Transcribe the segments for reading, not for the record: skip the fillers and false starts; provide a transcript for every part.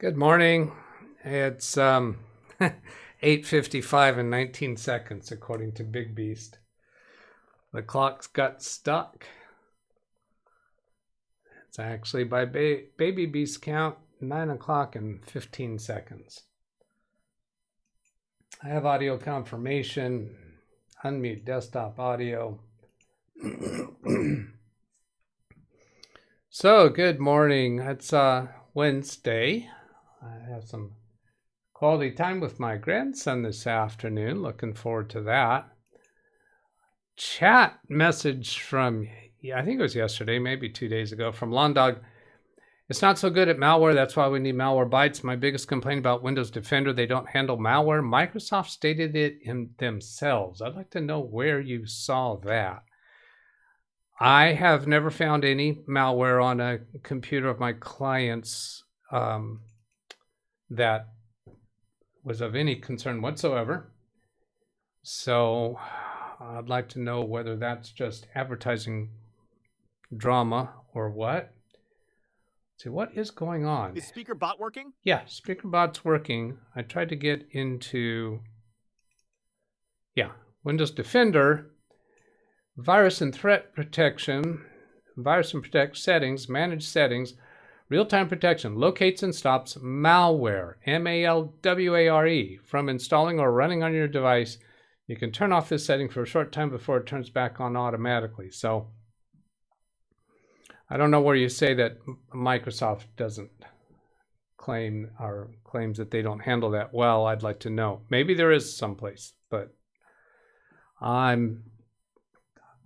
Good morning. It's 8:55 and 19 seconds, according to Big Beast. The clock's got stuck. It's actually by Baby Beast count, 9 o'clock and 15 seconds. I have audio confirmation, unmute desktop audio. So, good morning. It's Wednesday. I have some quality time with my grandson this afternoon. Looking forward to that. Chat message from, I think it was yesterday, maybe 2 days ago, from Lawn Dog. It's not so good at malware. That's why we need Malwarebytes. My biggest complaint about Windows Defender, they don't handle malware. Microsoft stated it in themselves. I'd like to know where you saw that. I have never found any malware on a computer of my clients that was of any concern whatsoever. So I'd like to know whether that's just advertising drama or what. See, what is going on? Is SpeakerBot working? Yeah, SpeakerBot's working. I tried to get into, Windows Defender, virus and threat protection, virus and protect settings, manage settings, real-time protection, locates and stops malware, M-A-L-W-A-R-E, from installing or running on your device. You can turn off this setting for a short time before it turns back on automatically. So I don't know where you say that Microsoft doesn't claim or claims that they don't handle that well. I'd like to know. Maybe there is someplace, but the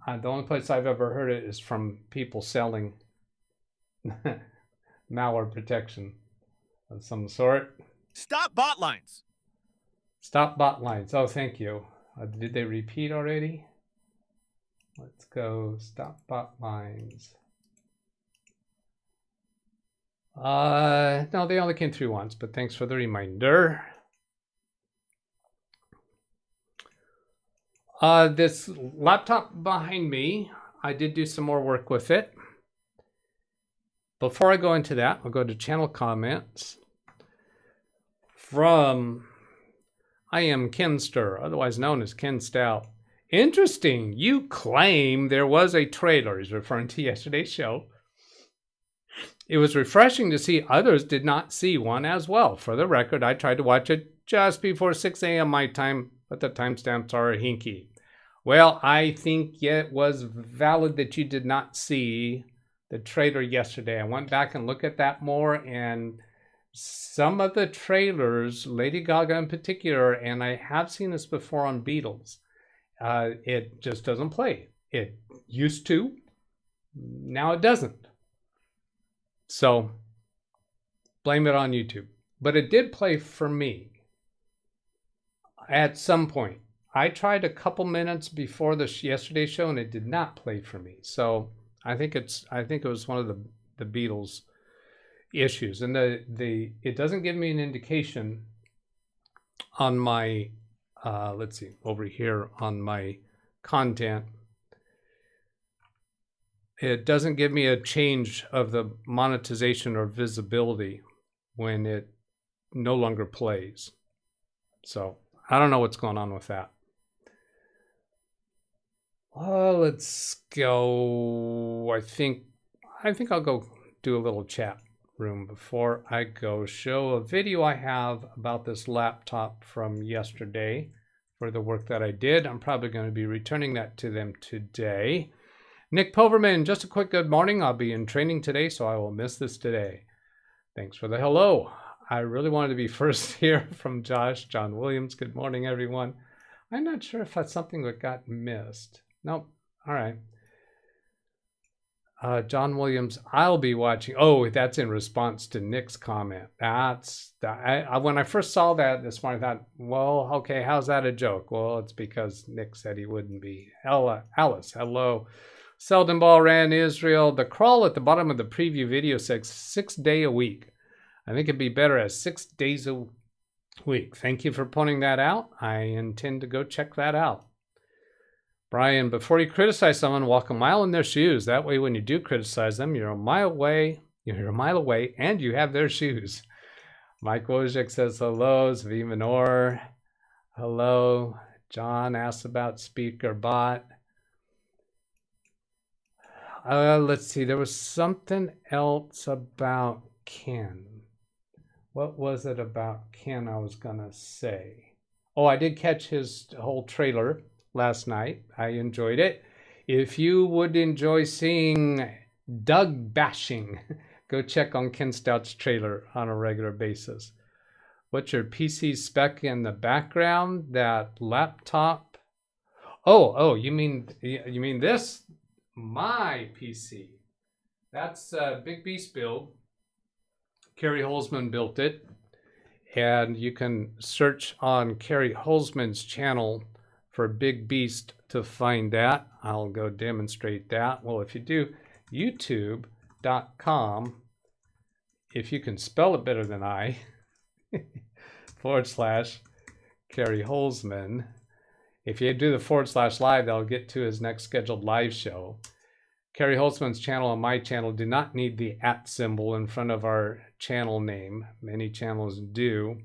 only place I've ever heard it is from people selling malware protection of some sort. Stop bot lines. Stop bot lines. Oh, thank you. Did they repeat already? Let's go. Stop bot lines. No, they only came through once, but thanks for the reminder. This laptop behind me, I did do some more work with it. Before I go into that, I'll go to channel comments from I am Kenster, otherwise known as Ken Stout. Interesting. You claim there was a trailer. He's referring to yesterday's show. It was refreshing to see others did not see one as well. For the record, I tried to watch it just before 6 a.m. my time, but the timestamps are hinky. Well, I think it was valid that you did not see the trailer yesterday. I went back and looked at that more, and some of the trailers, Lady Gaga in particular, and I have seen this before on Beatles, it just doesn't play. It used to, now it doesn't. So blame it on YouTube. But it did play for me at some point. I tried a couple minutes before the yesterday's show, and it did not play for me. So I think it was one of the Beatles issues, and it doesn't give me an indication on my let's see, over here on my content. It doesn't give me a change of the monetization or visibility when it no longer plays. So I don't know what's going on with that. Well, let's go. I think I'll go do a little chat room before I go show a video I have about this laptop from yesterday for the work that I did. I'm probably going to be returning that to them today. Nick Poverman, just a quick good morning. I'll be in training today, so I will miss this today. Thanks for the hello. I really wanted to be first here from Josh. John Williams, good morning, everyone. I'm not sure if that's something that got missed. Nope. All right. John Williams, I'll be watching. Oh, that's in response to Nick's comment. When I first saw that this morning, I thought, well, okay, how's that a joke? Well, it's because Nick said he wouldn't be. Alice, hello. Seldon Ball ran Israel. The crawl at the bottom of the preview video says 6 day a week. I think it'd be better as 6 days a week. Thank you for pointing that out. I intend to go check that out. Brian, before you criticize someone, walk a mile in their shoes. That way, when you do criticize them, you're a mile away, and you have their shoes. Mike Wojcik says hello. Zvi Minor, hello. John asks about speaker bot. Let's see. There was something else about Ken. What was it about Ken I was going to say? Oh, I did catch his whole trailer last night. I enjoyed it. If you would enjoy seeing Doug bashing, go check on Ken Stout's trailer on a regular basis. What's your PC spec in the background? That laptop? Oh, you mean this? My PC. That's Big Beast build. Kerry Holzman built it. And you can search on Kerry Holzman's channel for Big Beast to find that. I'll go demonstrate that. Well, if you do youtube.com, if you can spell it better than I, / Kerry Holzman. If you do the / live, that'll get to his next scheduled live show. Kerry Holzman's channel and my channel do not need the @ symbol in front of our channel name. Many channels do.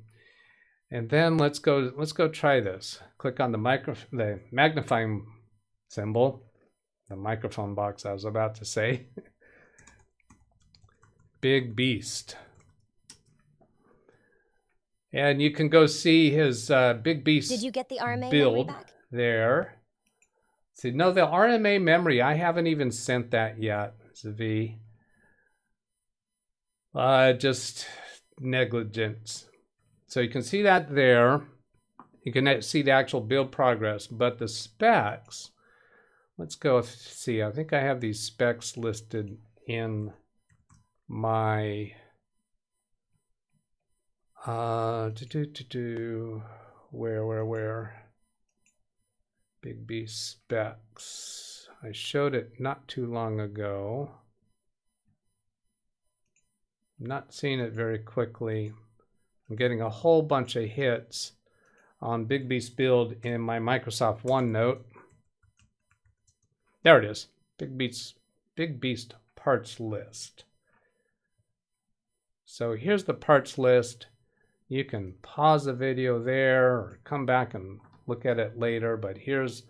And then let's go try this. Click on the magnifying symbol, the microphone box I was about to say. Big Beast. And you can go see his Big Beast Did you get the RMA build memory back? there. See, no, the RMA memory, I haven't even sent that yet, Zvi. Just negligence. So you can see that there. You can see the actual build progress, but the specs, let's go see. I think I have these specs listed in my where Big B specs. I showed it not too long ago. I'm not seeing it very quickly. I'm getting a whole bunch of hits on Big Beast build in my Microsoft OneNote. There it is. Big Beast parts list. So here's the parts list. You can pause the video there or come back and look at it later, but here's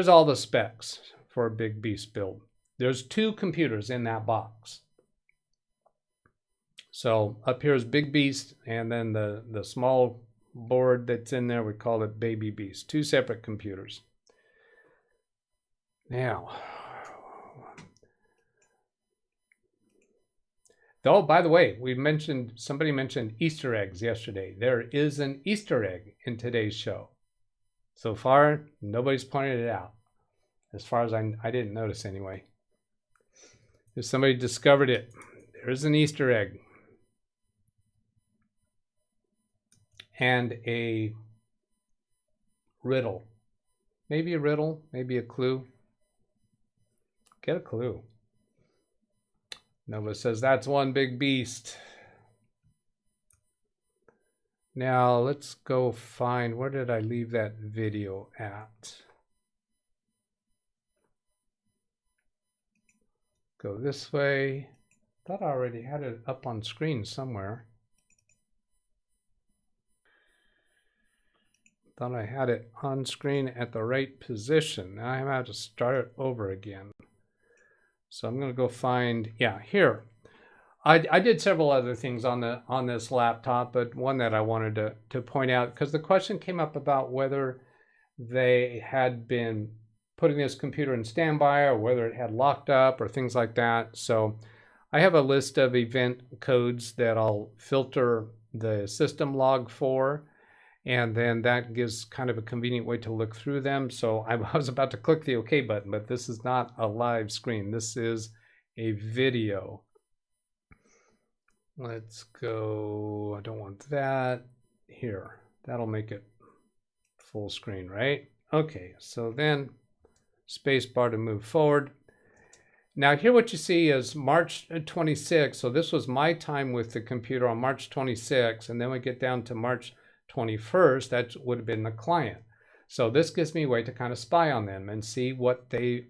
all the specs for a Big Beast build. There's 2 computers in that box. So up here is Big Beast, and then the small board that's in there, we call it Baby Beast. 2 separate computers. Now, oh, by the way, somebody mentioned Easter eggs yesterday. There is an Easter egg in today's show. So far, nobody's pointed it out. As far as I didn't notice anyway. If somebody discovered it, there's an Easter egg. And a riddle. Maybe a riddle, maybe a clue. Get a clue. Nova says that's one Big Beast. Now let's go find, where did I leave that video at? Go this way. Thought I already had it up on screen somewhere. Thought I had it on screen at the right position. Now I have to start it over again. So I'm going to go find, yeah, here. I did several other things on this laptop, but one that I wanted to point out, because the question came up about whether they had been putting this computer in standby or whether it had locked up or things like that. So I have a list of event codes that I'll filter the system log for, and then that gives kind of a convenient way to look through them. So I was about to click the OK button, but this is not a live screen. This is a video. Let's go, I don't want that. Here, that'll make it full screen, right? Okay, so then space bar to move forward. Now here what you see is March 26th. So this was my time with the computer on March 26th, and then we get down to March 21st, that would have been the client. So this gives me a way to kind of spy on them and see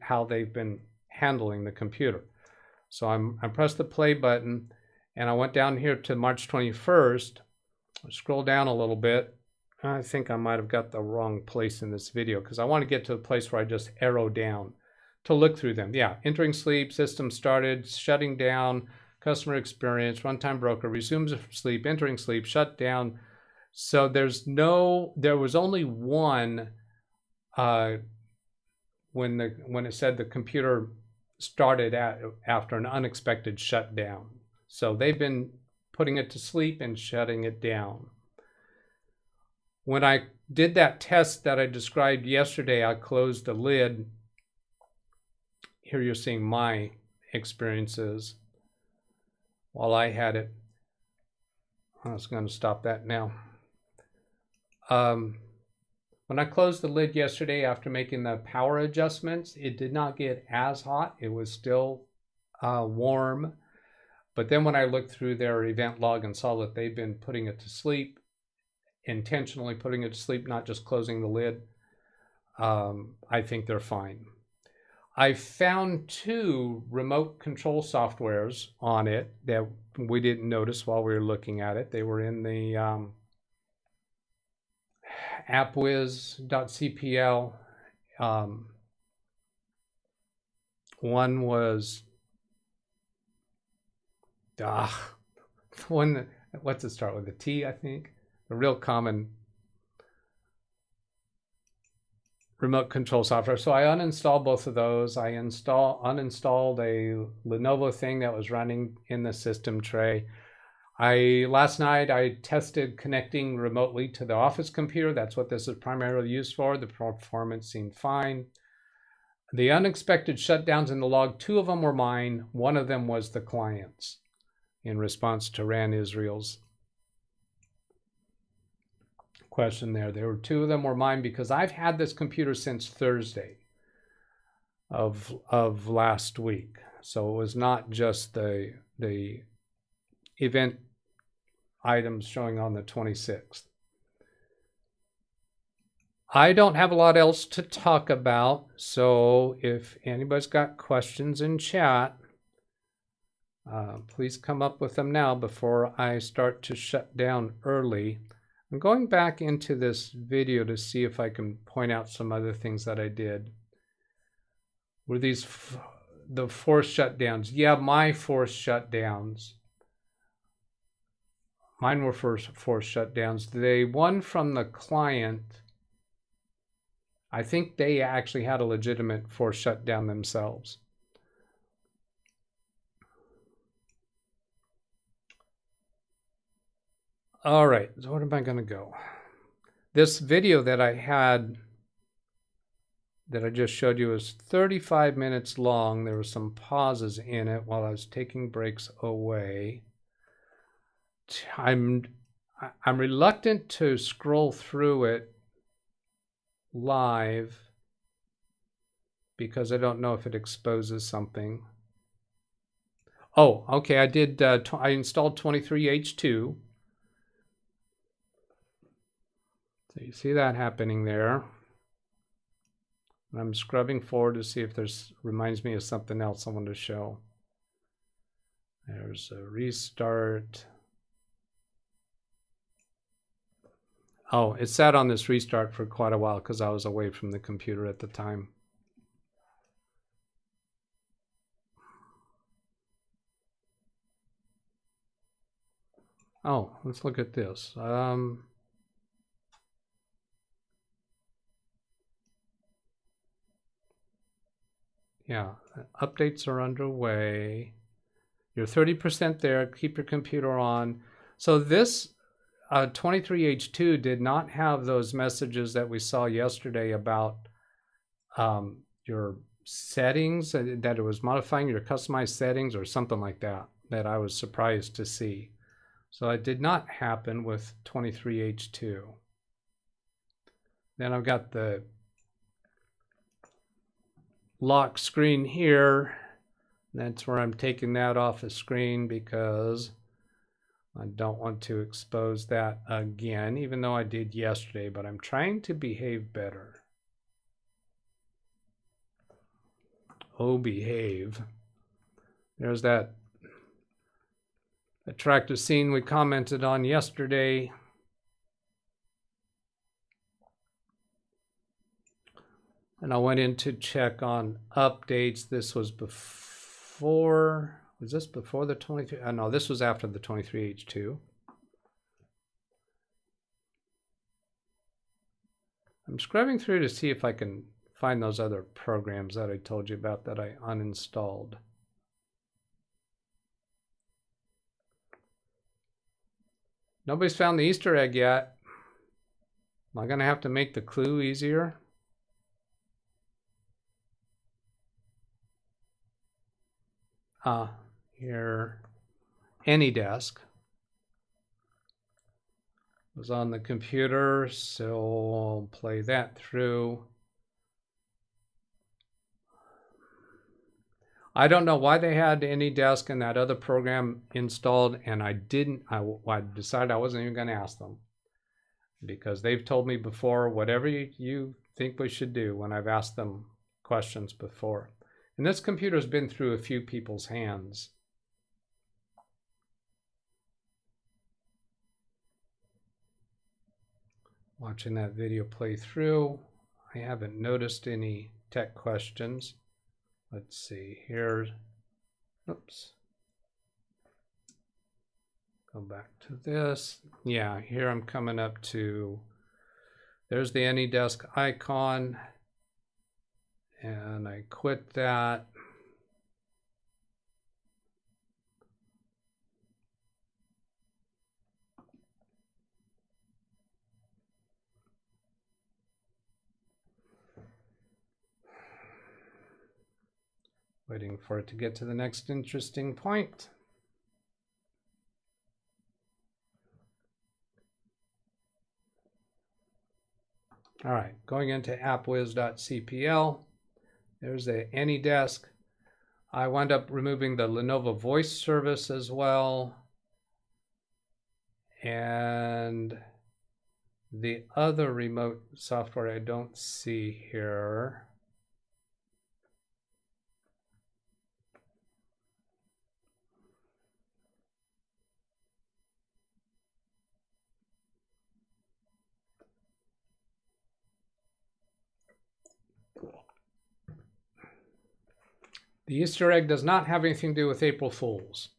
how they've been handling the computer. So I pressed the play button and I went down here to March 21st, Scroll down a little bit. I think I might have got the wrong place in this video because I want to get to the place where I just arrow down to look through them. Yeah, entering sleep, system started, shutting down, customer experience, runtime broker, resumes sleep, entering sleep, shut down. So there was only one when it said the computer started after an unexpected shutdown. So they've been putting it to sleep and shutting it down. When I did that test that I described yesterday, I closed the lid. Here you're seeing my experiences while I had it. I was going to stop that now. When I closed the lid yesterday after making the power adjustments, it did not get as hot. It was still warm. But then when I looked through their event log and saw that they've been putting it to sleep, intentionally putting it to sleep, not just closing the lid, I think they're fine. I found 2 remote control softwares on it that we didn't notice while we were looking at it. They were in the appwiz.cpl. One was one, what's it start with? A T, I think. A real common remote control software. So I uninstalled both of those. I uninstalled a Lenovo thing that was running in the system tray. Last night I tested connecting remotely to the office computer. That's what this is primarily used for. The performance seemed fine. The unexpected shutdowns in the log, 2 of them were mine. 1 of them was the client's in response to Ran Israel's question there. There were 2 of them were mine because I've had this computer since Thursday of last week. So it was not just the event items showing on the 26th. I don't have a lot else to talk about, so if anybody's got questions in chat, please come up with them now before I start to shut down early. I'm going back into this video to see if I can point out some other things that I did. Were these the forced shutdowns? Yeah, my forced shutdowns. Mine were forced shutdowns. The one from the client, I think they actually had a legitimate forced shutdown themselves. All right, so where am I going to go? This video that I had, that I just showed you, is 35 minutes long. There were some pauses in it while I was taking breaks away. I'm reluctant to scroll through it live because I don't know if it exposes something. Oh, okay, I did. I installed 23H2. So you see that happening there. I'm scrubbing forward to see if there's reminds me of something else I want to show. There's a restart. Oh, it sat on this restart for quite a while because I was away from the computer at the time. Oh, let's look at this. Yeah, updates are underway. You're 30% there. Keep your computer on. So this 23H2 did not have those messages that we saw yesterday about your settings, that it was modifying your customized settings or something like that, that I was surprised to see. So it did not happen with 23H2. Then I've got the lock screen here. That's where I'm taking that off the screen because I don't want to expose that again, even though I did yesterday, but I'm trying to behave better. Oh, behave. There's that attractive scene we commented on yesterday. And I went in to check on updates. This was before, was this before the 23? No, this was after the 23H2. I'm scrubbing through to see if I can find those other programs that I told you about that I uninstalled. Nobody's found the Easter egg yet. Am I going to have to make the clue easier? Here, AnyDesk was on the computer, so I'll play that through. I don't know why they had AnyDesk and that other program installed, and I decided I wasn't even going to ask them, because they've told me before whatever you think we should do when I've asked them questions before. And this computer's been through a few people's hands. Watching that video play through, I haven't noticed any tech questions. Let's see here. Oops. Go back to this. Yeah, here I'm coming up to, there's the AnyDesk icon. And I quit that. Waiting for it to get to the next interesting point. All right, going into appwiz.cpl. There's the AnyDesk. I wound up removing the Lenovo voice service as well. And the other remote software I don't see here. The Easter egg does not have anything to do with April Fools.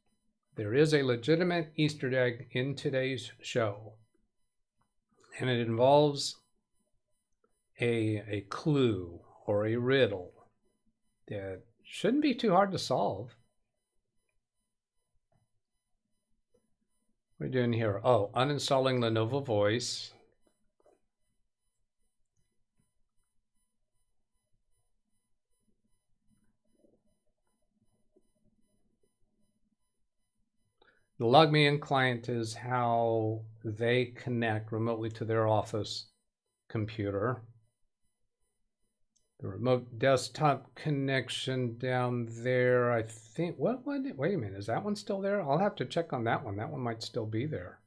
There is a legitimate Easter egg in today's show, and it involves a clue or a riddle that shouldn't be too hard to solve. What are we doing here? Oh, uninstalling Lenovo Voice. The LogMeIn client is how they connect remotely to their office computer. The remote desktop connection down there, I think, wait a minute, is that one still there? I'll have to check on that one. That one might still be there.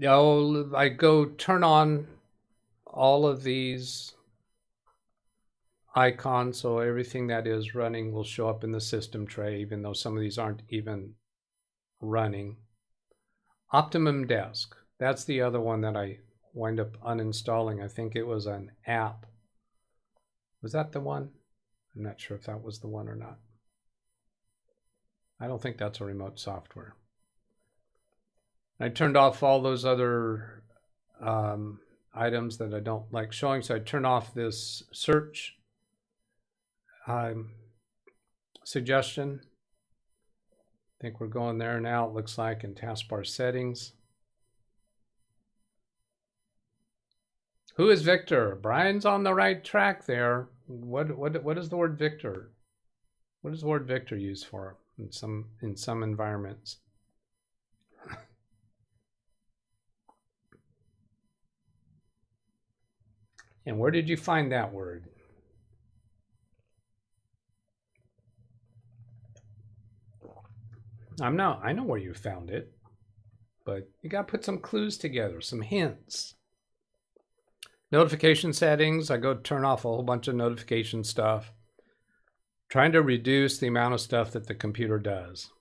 I go turn on all of these icon, so everything that is running will show up in the system tray, even though some of these aren't even running. Optimum Desk, that's the other one that I wind up uninstalling. I think it was an app. Was that the one? I'm not sure if that was the one or not. I don't think that's a remote software. I turned off all those other items that I don't like showing, so I turned off this search suggestion. I think we're going there now, it looks like, in taskbar settings. Who is Victor? Brian's on the right track there. What is the word Victor? What is the word Victor used for in some environments? And where did you find that word? I know where you found it, but you got to put some clues together, some hints. Notification settings, I go turn off a whole bunch of notification stuff, trying to reduce the amount of stuff that the computer does.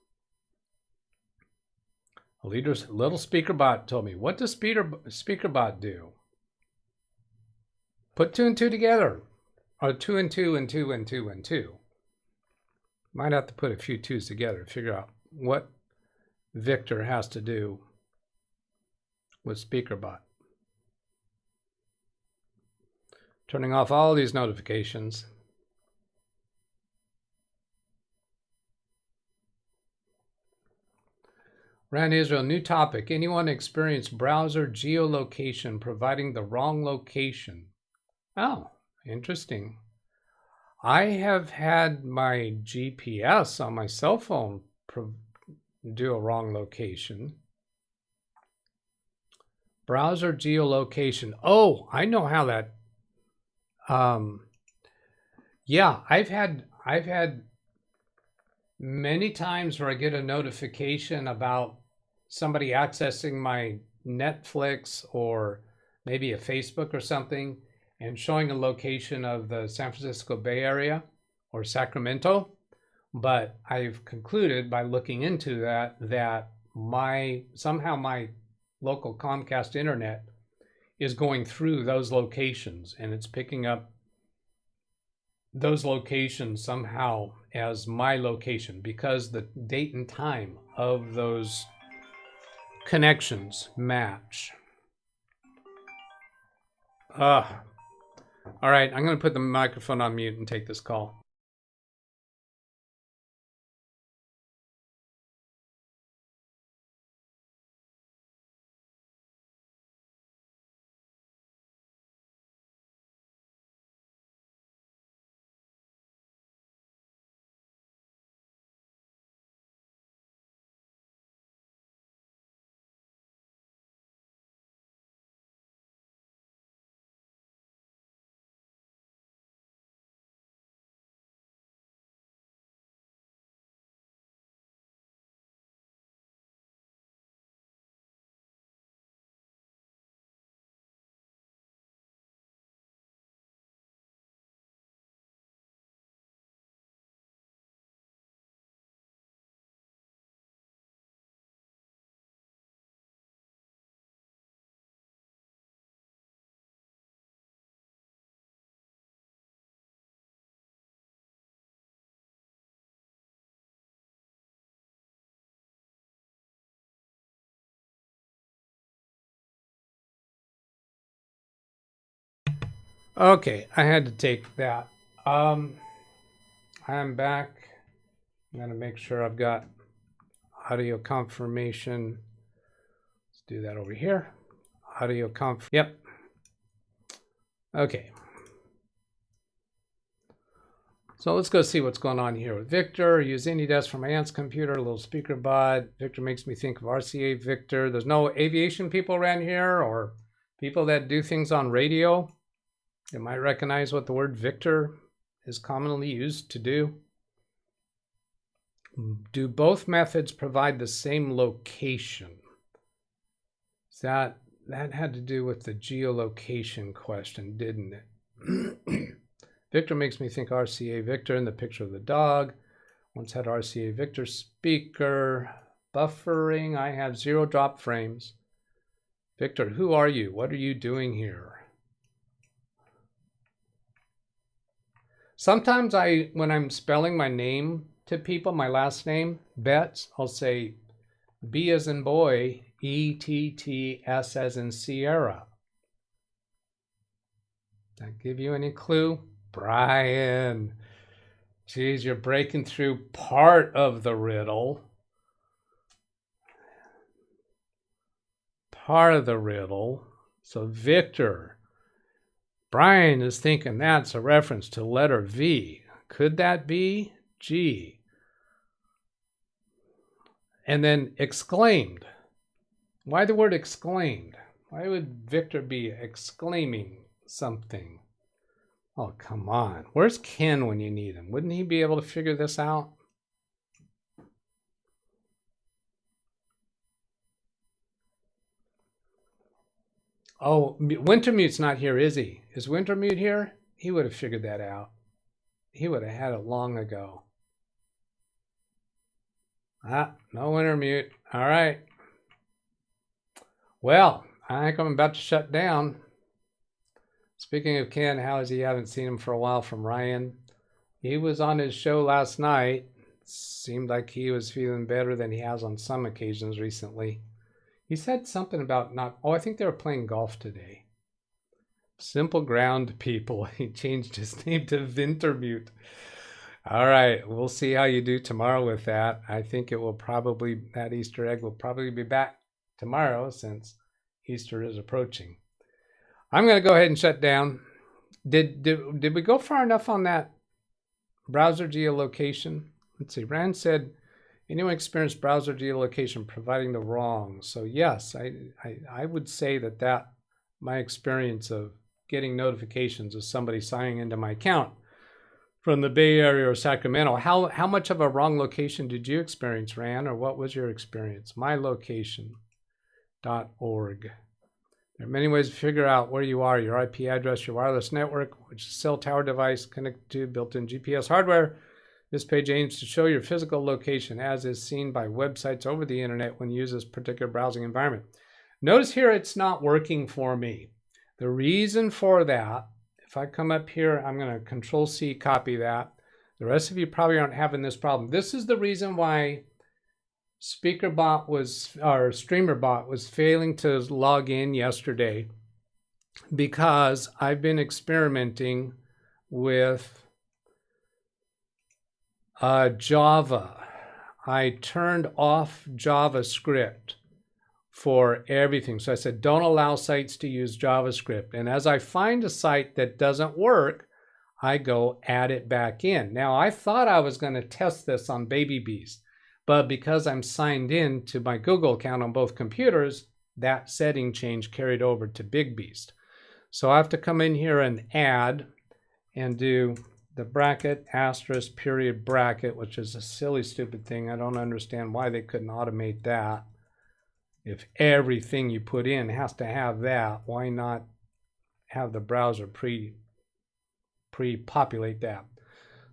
A little speaker bot told me. What does speaker bot do? Put 2 and 2 together. Or 2 and 2 and 2 and 2 and 2. Might have to put a few 2s together to figure out what Victor has to do with speaker bot. Turning off all these notifications. Rand Israel, new topic. Anyone experience browser geolocation providing the wrong location? Oh, interesting. I have had my GPS on my cell phone do a wrong location. Browser geolocation. Oh, I know how that. Yeah, I've had many times where I get a notification about somebody accessing my Netflix or maybe a Facebook or something and showing a location of the San Francisco Bay Area or Sacramento. But I've concluded by looking into that somehow my local Comcast internet is going through those locations and it's picking up those locations somehow as my location because the date and time of those connections match. All right, I'm going to put the microphone on mute and take this call. Okay, I had to take that. I'm back. I'm going to make sure I've got audio confirmation. Let's do that over here. Audio conf. Yep. Okay. So let's go see what's going on here with Victor. Use AnyDesk for my aunt's computer, a little speaker bot. Victor makes me think of RCA Victor. There's no aviation people around here or people that do things on radio. You might recognize what the word Victor is commonly used to do. Do both methods provide the same location? That had to do with the geolocation question, didn't it? Victor makes me think RCA Victor in the picture of the dog. Once had RCA Victor speaker. Buffering, I have 0 drop frames. Victor, who are you? What are you doing here? Sometimes when I'm spelling my name to people, my last name, Betts, I'll say B as in boy, E-T-T-S as in Sierra. Did that give you any clue? Brian. Geez, you're breaking through part of the riddle. Part of the riddle. So Victor. Brian is thinking that's a reference to letter V. Could that be G? And then exclaimed. Why the word exclaimed? Why would Victor be exclaiming something? Oh, come on. Where's Ken when you need him? Wouldn't he be able to figure this out? Oh, Wintermute's not here, is he? Is Wintermute here? He would have figured that out. He would have had it long ago. Ah, no Wintermute. All right. Well, I think I'm about to shut down. Speaking of Ken, how is he? Haven't seen him for a while, from Ryan. He was on his show last night. Seemed like he was feeling better than he has on some occasions recently. He said something about I think they were playing golf today. Simple Ground people. He changed his name to Wintermute. All right, we'll see how you do tomorrow with that. I think that Easter egg will probably be back tomorrow since Easter is approaching. I'm going to go ahead and shut down. Did we go far enough on that browser geolocation? Let's see. Rand said, anyone experienced browser geolocation providing the wrong? So yes, I would say that my experience of getting notifications of somebody signing into my account from the Bay Area or Sacramento. How much of a wrong location did you experience, Rand, or what was your experience? mylocation.org. There are many ways to figure out where you are: your IP address, your wireless network, which is cell tower device connected to built-in GPS hardware. This page aims to show your physical location as is seen by websites over the internet when you use this particular browsing environment. Notice here it's not working for me. The reason for that, if I come up here, I'm going to Control-C copy that. The rest of you probably aren't having this problem. This is the reason why SpeakerBot or StreamerBot was failing to log in yesterday, because I've been experimenting with Java. I turned off JavaScript for everything. So I said, don't allow sites to use JavaScript. And as I find a site that doesn't work, I go add it back in. Now, I thought I was going to test this on Baby Beast, but because I'm signed in to my Google account on both computers, that setting change carried over to Big Beast. So I have to come in here and add and do the bracket, asterisk, period, bracket, which is a silly, stupid thing. I don't understand why they couldn't automate that. If everything you put in has to have that, why not have the browser pre-populate that?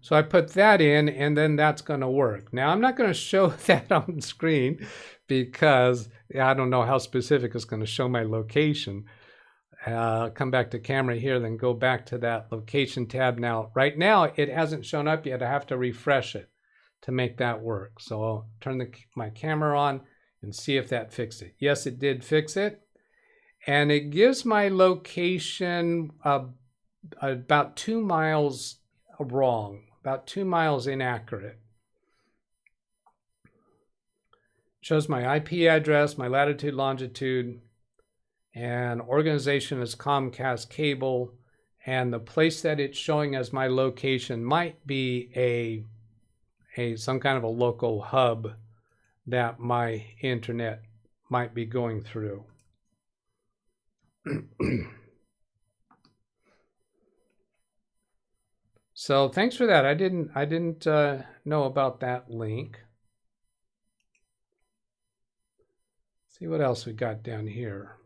So I put that in, and then that's going to work. Now, I'm not going to show that on screen because I don't know how specific it's going to show my location. Come back to camera here, then go back to that location tab. Now, right now, it hasn't shown up yet. I have to refresh it to make that work. So I'll turn my camera on and see if that fixed it. Yes, it did fix it. And it gives my location about 2 miles wrong, about 2 miles inaccurate. Shows my IP address, my latitude, longitude, and organization is Comcast Cable, and the place that it's showing as my location might be some kind of a local hub that my internet might be going through. So thanks for that. I didn't know about that link. See what else we got down here.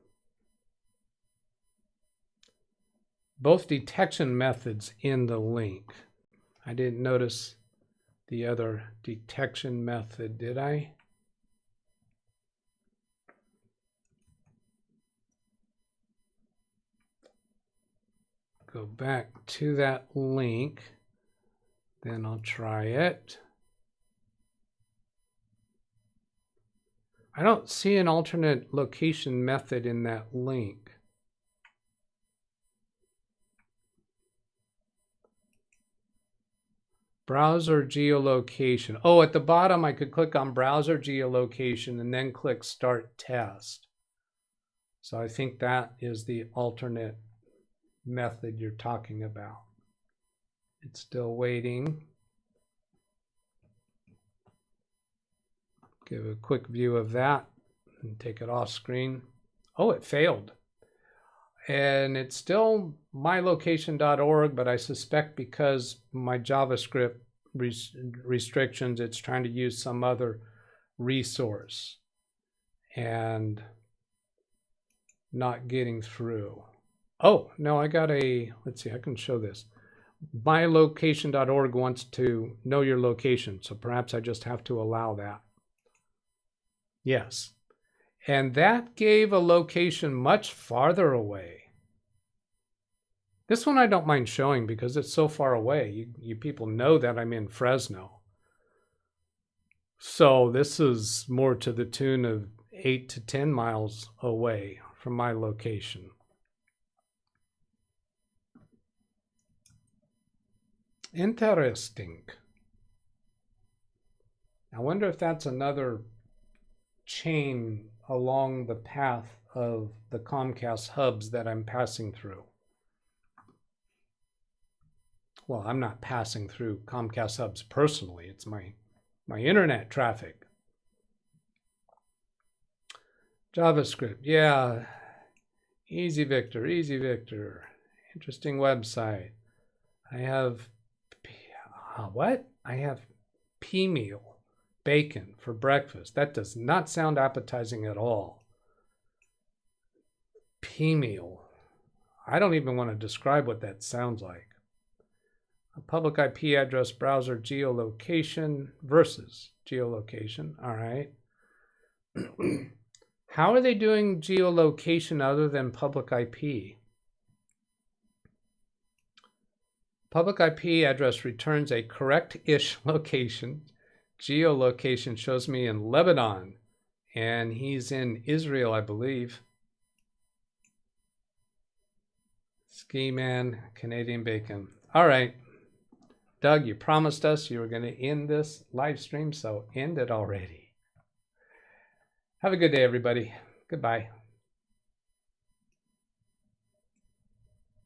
Both detection methods in the link. I didn't notice the other detection method, did I? Go back to that link, then I'll try it. I don't see an alternate location method in that link. Browser geolocation. Oh, at the bottom, I could click on browser geolocation and then click start test. So I think that is the alternate method you're talking about. It's still waiting. Give a quick view of that and take it off screen. Oh, it failed. And it's still mylocation.org, but I suspect because my JavaScript restrictions, it's trying to use some other resource and not getting through. Oh, no, I got let's see, I can show this. Mylocation.org wants to know your location, so perhaps I just have to allow that. Yes. And that gave a location much farther away. This one I don't mind showing because it's so far away. You people know that I'm in Fresno. So this is more to the tune of 8 to 10 miles away from my location. Interesting. I wonder if that's another chain along the path of the Comcast hubs that I'm passing through. Well, I'm not passing through Comcast hubs personally. It's my internet traffic. JavaScript, yeah. Easy Victor, Easy Victor. Interesting website. I have, what? I have pea meal, bacon for breakfast. That does not sound appetizing at all. Pea meal. I don't even want to describe what that sounds like. A public IP address browser geolocation versus geolocation. All right. How are they doing geolocation other than public IP? Public IP address returns a correct-ish location. Geolocation shows me in Lebanon, and he's in Israel, I believe. Ski man, Canadian bacon. All right. Doug, you promised us you were going to end this live stream, so end it already. Have a good day, everybody. Goodbye.